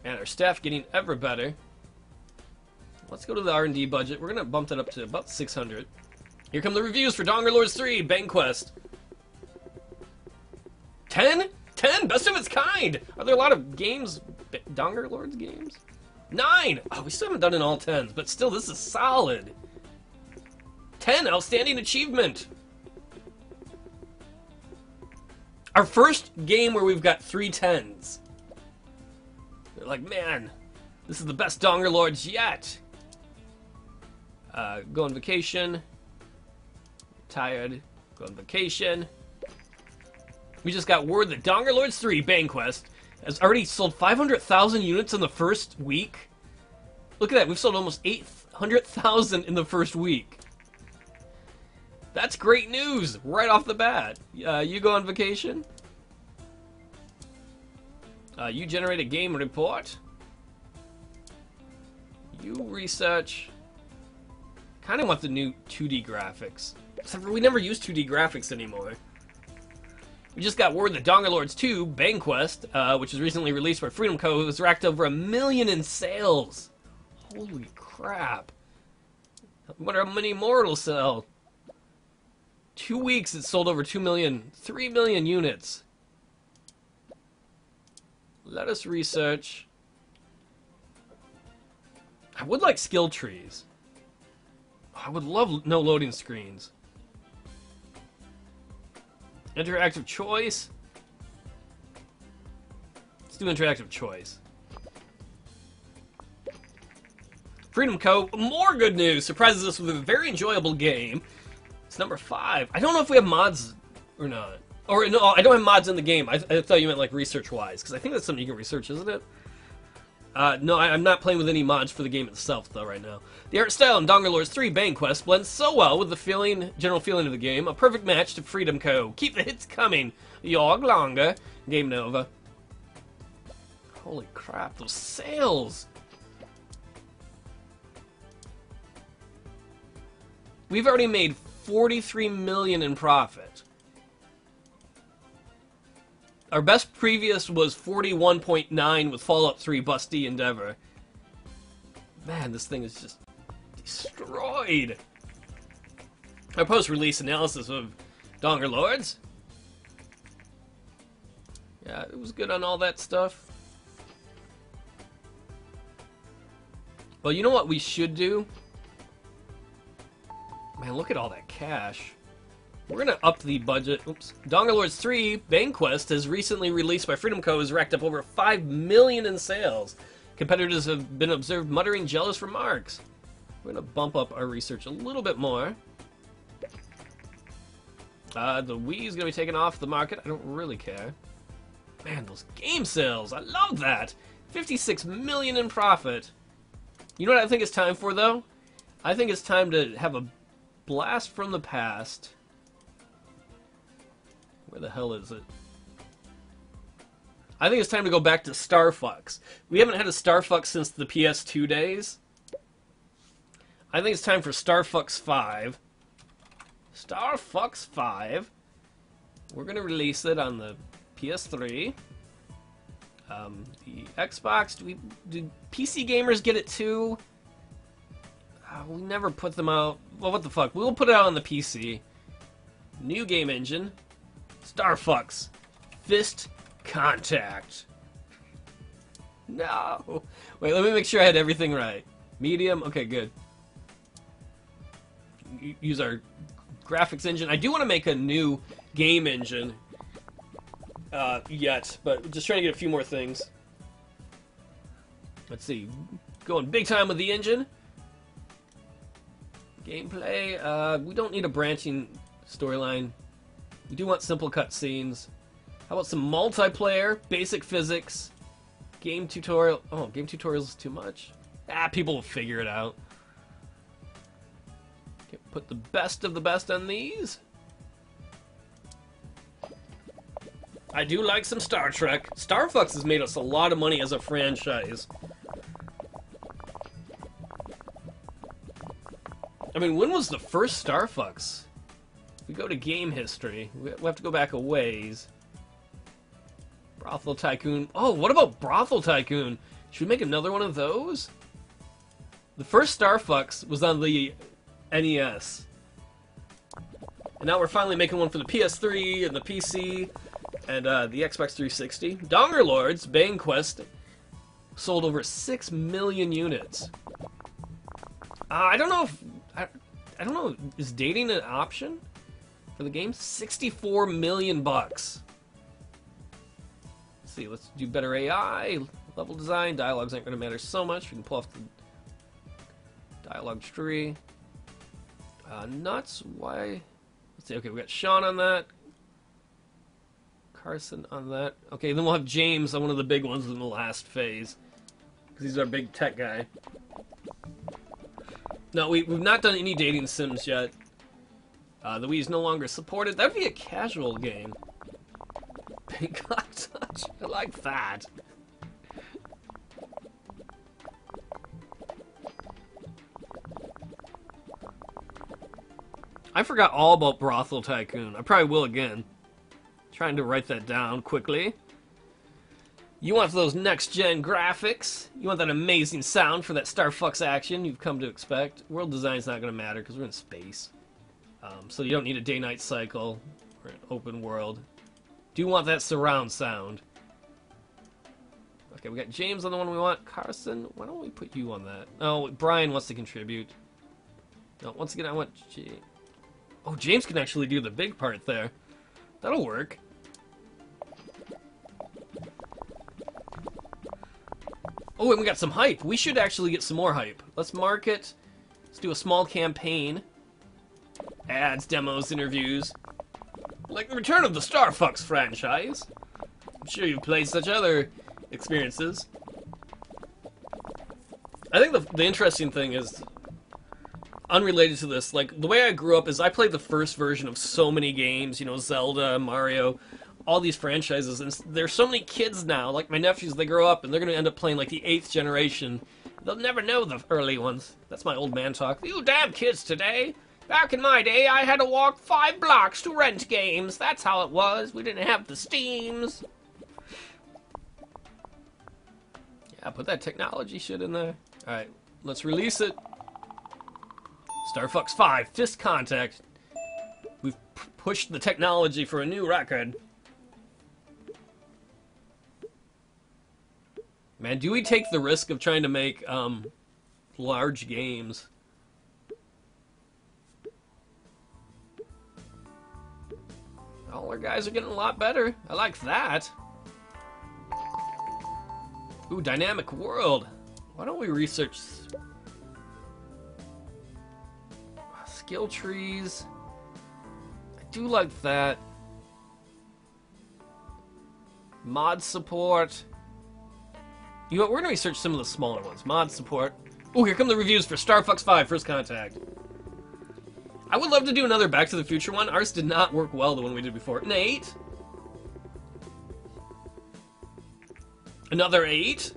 And our staff getting ever better. Let's go to the R&D budget. We're going to bump that up to about 600. Here come the reviews for Dongerlords 3, Banquest. 10? 10? Best of its kind! Are there a lot of games, Dongerlords games? 9! Oh, we still haven't done an all 10s, but still, this is solid. 10, outstanding achievement. Our first game where we've got 3 10s. They're like, man, this is the best Dongerlords yet. Go on vacation. Tired. Go on vacation. We just got word that Dongerlords 3 Banquest has already sold 500,000 units in the first week. Look at that, we've sold almost 800,000 in the first week. That's great news right off the bat. You go on vacation. You generate a game report. You research. Kind of want the new 2D graphics. Except for we never use 2D graphics anymore. We just got word that Dongerlords 2, Banquest, which was recently released by Freedom Co., has racked over 1 million in sales. Holy crap. I wonder how many more it'll sell. 2 weeks it sold over 2 million, 3 million units. Let us research. I would like skill trees. I would love no loading screens. Interactive choice. Let's do interactive choice. Freedom Co. More good news. Surprises us with a very enjoyable game. It's number 5. I don't know if we have mods or not. Or no, I don't have mods in the game. I thought you meant like research-wise, because I think that's something you can research, isn't it? No, I'm not playing with any mods for the game itself, though, right now. The art style in Dongerlords 3 Banquest blends so well with the general feeling of the game. A perfect match to Freedom Co. Keep the hits coming. Yog longer. Game Nova. Holy crap, those sales! We've already made 43 million in profit. Our best previous was 41.9 with Fallout 3 Busty Endeavor. Man, this thing is just destroyed. Our post-release analysis of Dongerlords. Yeah, it was good on all that stuff. Well, you know what we should do? Man, look at all that cash. We're going to up the budget. Oops. Dongerlords 3 Banquest has recently released by Freedom Co. has racked up over 5 million in sales. Competitors have been observed muttering jealous remarks. We're going to bump up our research a little bit more. The Wii is going to be taken off the market. I don't really care. Man, those game sales. I love that. 56 million in profit. You know what I think it's time for, though? I think it's time to have a blast from the past. Where the hell is it? I think it's time to go back to Star Fox. We haven't had a Star Fox since the PS2 days. I think it's time for Star Fox 5. Star Fox 5. We're going to release it on the PS3. The Xbox, do PC gamers get it too? We never put them out. Well, what the fuck? We'll put it out on the PC. New game engine. Star Fox. Fist Contact. No. Wait, let me make sure I had everything right. Medium. Okay, good. Use our graphics engine. I do want to make a new game engine yet, but just trying to get a few more things. Let's see. Going big time with the engine. Gameplay, we don't need a branching storyline. We do want simple cutscenes. How about some multiplayer, basic physics, game tutorial? Oh, game tutorials is too much. People will figure it out. Okay, put the best of the best on these. I do like some Star Trek. Star Fox has made us a lot of money as a franchise. I mean, when was the first Star Fox? If we go to game history, we have to go back a ways. Brothel Tycoon. Oh, what about Brothel Tycoon? Should we make another one of those? The first Star Fox was on the NES. And now we're finally making one for the PS3 and the PC and the Xbox 360. Donger Lords, Bang Quest, sold over 6 million units. I don't know if... I don't know, is dating an option for the game? 64 million bucks. Let's see, let's do better AI, level design, dialogues aren't going to matter so much. We can pull off the dialogue tree. Nuts, why? Let's see, okay, we got Sean on that. Carson on that. Okay, then we'll have James on one of the big ones in the last phase. Because he's our big tech guy. No, we've not done any dating sims yet. The Wii is no longer supported. That would be a casual game. Pink Eye Touch. I like that. I forgot all about Brothel Tycoon. I probably will again. Trying to write that down quickly. You want those next-gen graphics. You want that amazing sound for that Star Fox action you've come to expect. World design's not going to matter because we're in space. So you don't need a day-night cycle or an open world. Do you want that surround sound? Okay, we got James on the one we want. Carson, why don't we put you on that? Oh, Brian wants to contribute. No, once again, I want... Oh, James can actually do the big part there. That'll work. Oh, and we got some hype. We should actually get some more hype. Let's market. Let's do a small campaign. Ads, demos, interviews. Like the return of the Star Fox franchise. I'm sure you've played such other experiences. I think the interesting thing is, unrelated to this, like, the way I grew up is I played the first version of so many games, you know, Zelda, Mario, all these franchises, and there's so many kids now, like my nephews, they grow up and they're going to end up playing like the 8th generation. They'll never know the early ones. That's my old man talk. You damn kids today. Back in my day, I had to walk 5 blocks to rent games. That's how it was. We didn't have the Steams. Yeah, put that technology shit in there. Alright, let's release it. Star Fox 5, Fist Contact. We've pushed the technology for a new record. Man, do we take the risk of trying to make large games? All our guys are getting a lot better. I like that. Ooh, dynamic world. Why don't we research skill trees? I do like that. Mod support. You know what, we're going to research some of the smaller ones. Mod support. Oh, here come the reviews for Star Fox 5 First Contact. I would love to do another Back to the Future one. Ours did not work well, the one we did before. An 8. Another 8.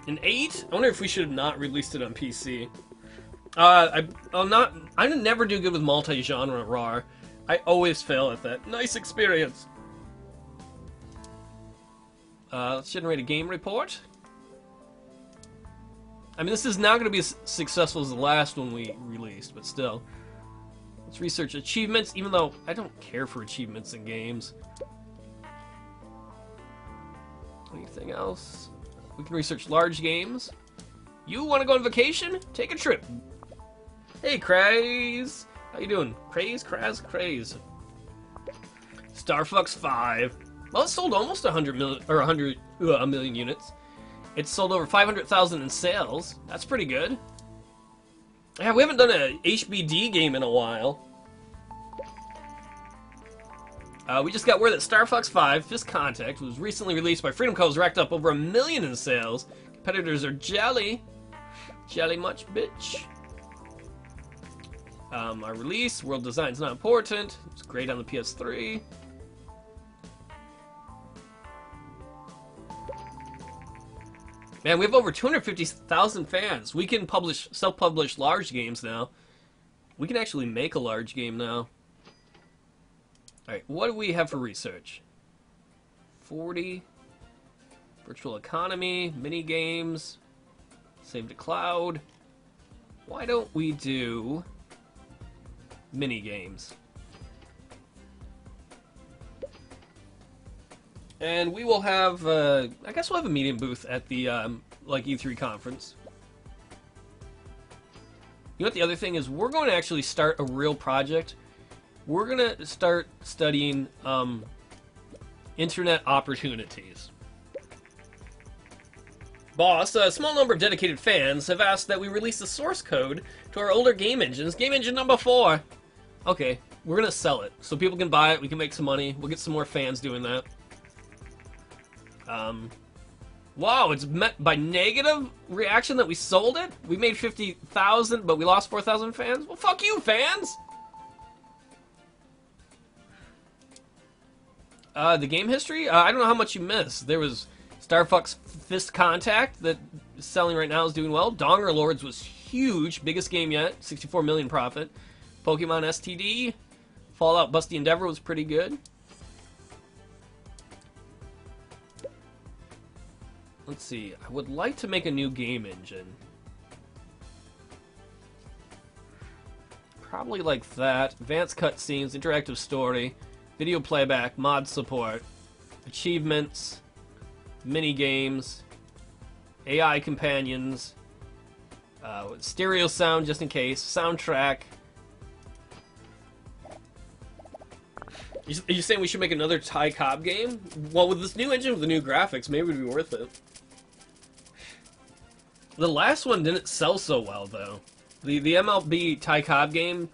An 8? I wonder if we should have not released it on PC. I never do good with multi-genre RAR. I always fail at that. Nice experience. Let's generate a game report. I mean, this is not going to be as successful as the last one we released, but still. Let's research achievements, even though I don't care for achievements in games. Anything else? We can research large games. You want to go on vacation? Take a trip. Hey, Craze. How you doing? Craze, Craze. Star Fox 5. Well, it sold almost 100 million, or a million units. It's sold over 500,000 in sales. That's pretty good. Yeah, we haven't done a HBD game in a while. We just got word that Star Fox 5 Fist Contact was recently released by Freedom Co. racked up over 1 million in sales. Competitors are jelly. Jelly much, bitch. Our release, world design's not important. It's great on the PS3. Man, we have over 250,000 fans. We can self-publish large games now. We can actually make a large game now. Alright, what do we have for research? 40. Virtual economy, mini games, save to cloud. Why don't we do mini games? And we will have, I guess we'll have a medium booth at the, like, E3 conference. You know what the other thing is? We're going to actually start a real project. We're going to start studying, internet opportunities. Boss, a small number of dedicated fans have asked that we release the source code to our older game engines. Game engine number 4. Okay, we're going to sell it. So people can buy it, we can make some money, we'll get some more fans doing that. Wow, it's met by negative reaction that we sold it? We made 50,000, but we lost 4,000 fans? Well, fuck you, fans! The game history? I don't know how much you missed. There was Star Fox Fist Contact that is selling right now, is doing well. Donger Lords was huge, biggest game yet, 64 million profit. Pokemon STD, Fallout Busty Endeavor was pretty good. Let's see, I would like to make a new game engine. Probably like that. Advanced cutscenes, interactive story, video playback, mod support, achievements, mini games, AI companions, stereo sound just in case, soundtrack. Are you saying we should make another Ty Cobb game? Well, with this new engine, with the new graphics, maybe it would be worth it. The last one didn't sell so well, though. The MLB Ty Cobb game,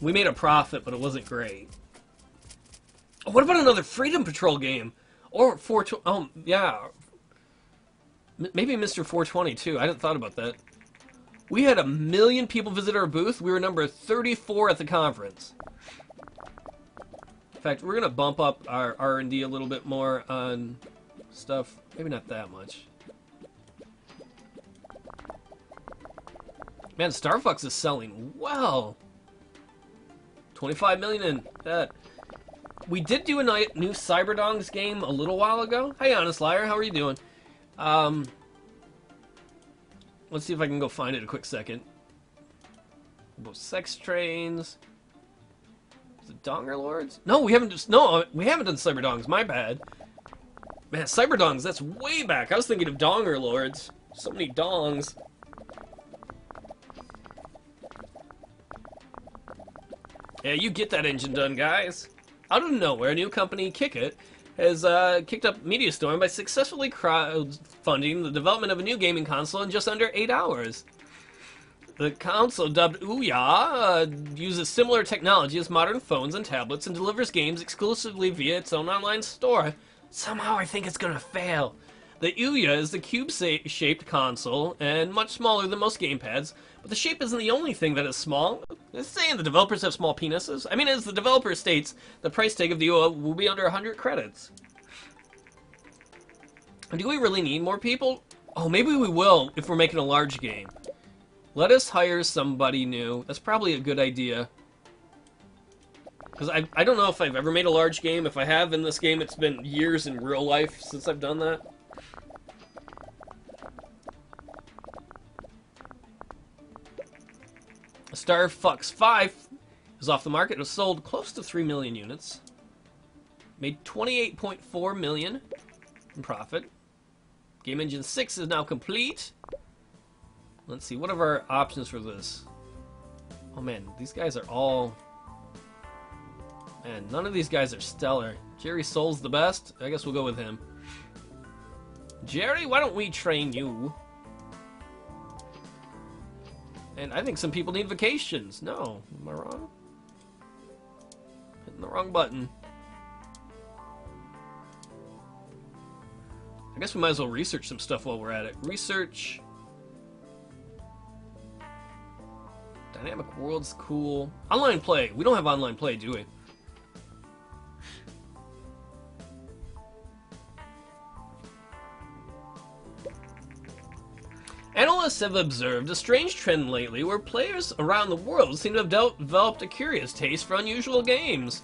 we made a profit, but it wasn't great. Oh, what about another Freedom Patrol game? Or 420... Oh, yeah. Maybe Mr. 420, too. I hadn't thought about that. We had 1 million people visit our booth. We were number 34 at the conference. In fact, we're going to bump up our R&D a little bit more on stuff. Maybe not that much. Man, Star Fox is selling well. 25 million in that. We did do a new Cyberdongs game a little while ago. Hey, Honest Liar, how are you doing? Let's see if I can go find it a quick second. Both sex trains. Is it Donger Lords? No, we haven't done Cyberdongs. My bad. Man, Cyberdongs, that's way back. I was thinking of Donger Lords. So many dongs. Yeah, you get that engine done, guys. Out of nowhere, a new company, Kick It, has kicked up MediaStorm by successfully crowdfunding the development of a new gaming console in just under 8 hours. The console, dubbed Ouya, uses similar technology as modern phones and tablets and delivers games exclusively via its own online store. Somehow I think it's gonna fail. The Ouya is the cube-shaped console and much smaller than most gamepads, but the shape isn't the only thing that is small. It's saying the developers have small penises. I mean, as the developer states, the price tag of the Ouya will be under 100 credits. Do we really need more people? Oh, maybe we will if we're making a large game. Let us hire somebody new. That's probably a good idea. Because I don't know if I've ever made a large game. If I have in this game, it's been years in real life since I've done that. Star Fox 5 is off the market. It was sold close to 3 million units. Made 28.4 million in profit. Game Engine 6 is now complete. Let's see, what are our options for this? Oh man, these guys are all... Man, none of these guys are stellar. Jerry Soul's the best. I guess we'll go with him. Jerry, why don't we train you? And I think some people need vacations. No, am I wrong? Hitting the wrong button. I guess we might as well research some stuff while we're at it. Research. Dynamic world's cool. Online play. We don't have online play, do we? Analysts have observed a strange trend lately where players around the world seem to have developed a curious taste for unusual games.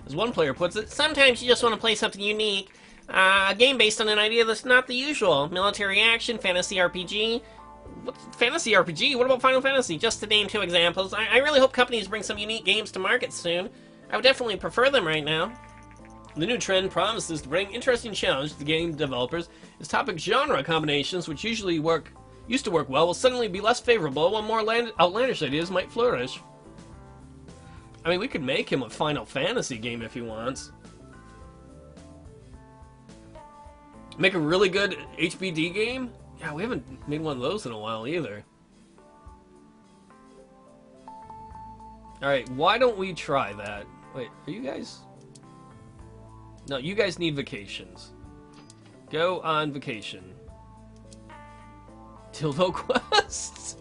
As one player puts it, sometimes you just want to play something unique. A game based on an idea that's not the usual. Military action, fantasy RPG. What, fantasy RPG? What about Final Fantasy? Just to name two examples. I really hope companies bring some unique games to market soon. I would definitely prefer them right now. The new trend promises to bring interesting challenges to game developers as topic genre combinations, which used to work well, will suddenly be less favorable while more outlandish ideas might flourish. I mean, we could make him a Final Fantasy game if he wants. Make a really good HBD game? Yeah, we haven't made one of those in a while either. Alright, why don't we try that? Wait, are you guys... No, you guys need vacations. Go on vacation. Dildo quests?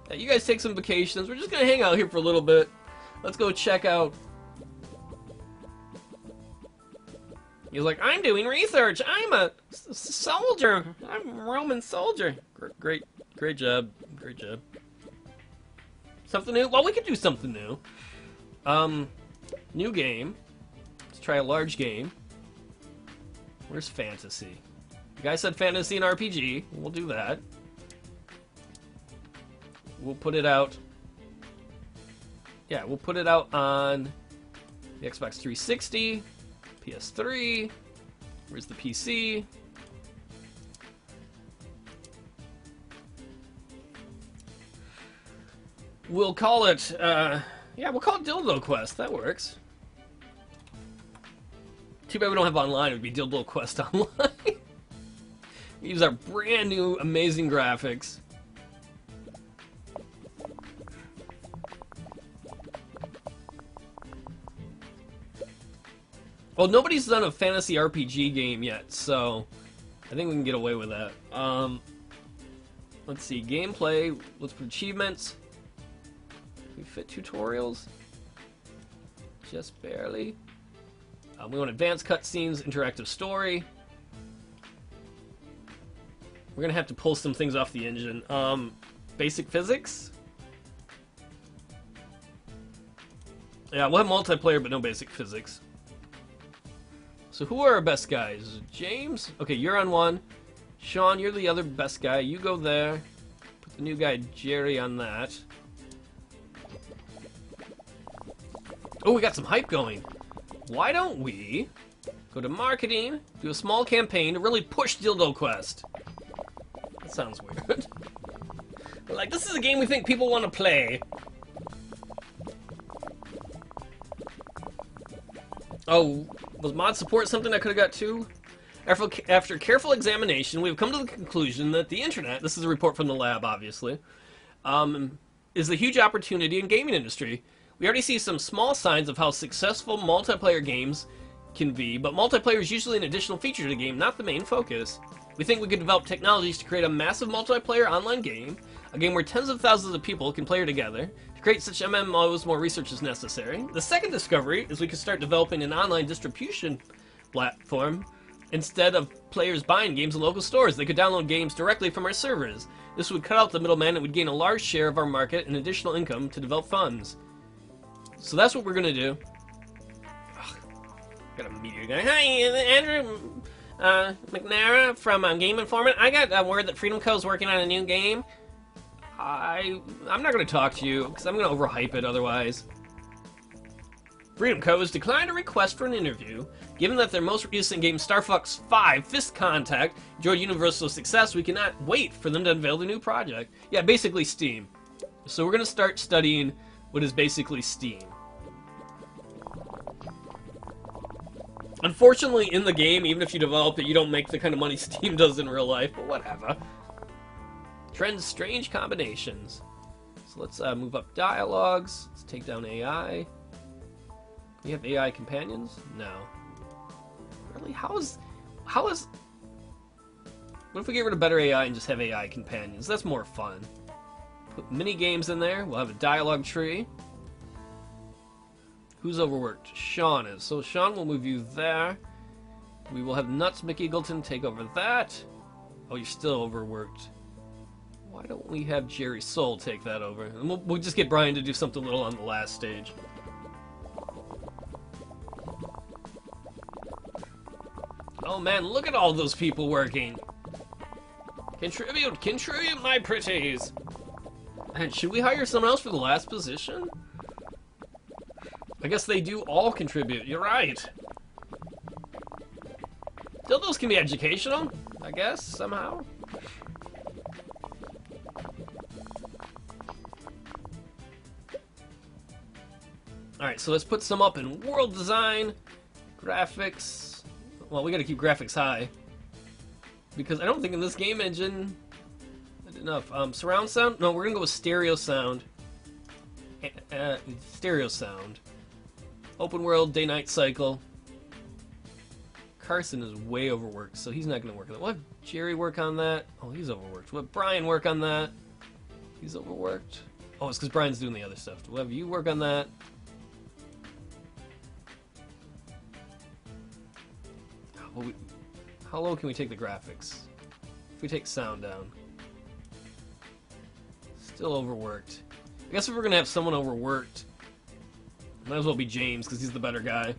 Yeah, you guys take some vacations. We're just gonna hang out here for a little bit. Let's go check out... He's like, I'm doing research. I'm a soldier. I'm a Roman soldier. Great job. Great job. Something new? Well, we could do something new. New game. Let's try a large game. Where's fantasy? The guy said fantasy and RPG. We'll do that. We'll put it out. Yeah, we'll put it out on the Xbox 360. PS3. Where's the PC? We'll call it, yeah, we'll call it Dildo Quest. That works. Too bad we don't have online. It would be Dildo Quest Online. Use our brand new amazing graphics. Well, nobody's done a fantasy RPG game yet, so I think we can get away with that. Let's see, gameplay. Let's put achievements. We fit tutorials. Just barely. We want advanced cutscenes, interactive story. We're gonna have to pull some things off the engine. Basic physics. Yeah, we'll have multiplayer, but no basic physics. So who are our best guys? James? Okay, you're on one. Sean, you're the other best guy. You go there. Put the new guy, Jerry, on that. Oh, we got some hype going. Why don't we go to marketing, do a small campaign to really push Dildo Quest? That sounds weird. We're like, this is a game we think people want to play. Oh, was mod support something I could have got too? After careful examination, we've come to the conclusion that the internet, this is a report from the lab, obviously, is a huge opportunity in gaming industry. We already see some small signs of how successful multiplayer games can be, but multiplayer is usually an additional feature to the game, not the main focus. We think we could develop technologies to create a massive multiplayer online game, a game where tens of thousands of people can play together. To create such MMOs, more research is necessary. The second discovery is we could start developing an online distribution platform. Instead of players buying games in local stores, they could download games directly from our servers. This would cut out the middleman and would gain a large share of our market and additional income to develop funds. So that's what we're gonna do. Ugh, got a meteor guy. Hi, Andrew McNara from Game Informant. I got word that Freedom Co. is working on a new game. I'm not gonna talk to you because I'm gonna overhype it otherwise. Freedom Co. has declined a request for an interview. Given that their most recent game, Star Fox 5 Fist Contact, enjoyed universal success, we cannot wait for them to unveil the new project. Yeah, basically Steam. So we're gonna start studying what is basically Steam. Unfortunately, in the game, even if you develop it, you don't make the kind of money Steam does in real life, but whatever. Trends strange combinations. So let's move up dialogues. Let's take down AI. You have AI companions? No. Really? How is... What if we get rid of better AI and just have AI companions? That's more fun. Put mini games in there. We'll have a dialogue tree. Who's overworked? Sean is. So Sean will move you there. We will have Nuts McEagleton take over that. Oh, you're still overworked. Why don't we have Jerry Soul take that over? And we'll just get Brian to do something little on the last stage. Oh man, look at all those people working. Contribute, my pretties. And should we hire someone else for the last position? I guess they do all contribute. You're right. Dildos can be educational, I guess, somehow. Alright, so let's put some up in world design, graphics. Well, we gotta keep graphics high. Because I don't think in this game engine I did enough. Surround sound? No, we're gonna go with stereo sound. Stereo sound. Open world, day-night cycle. Carson is way overworked, so he's not gonna work on that. We'll have Jerry work on that. Oh, he's overworked. We'll have Brian work on that. He's overworked. Oh, it's because Brian's doing the other stuff. We'll have you work on that. How low can we take the graphics? If we take sound down. Still overworked. I guess if we're gonna have someone overworked, might as well be James, because he's the better guy.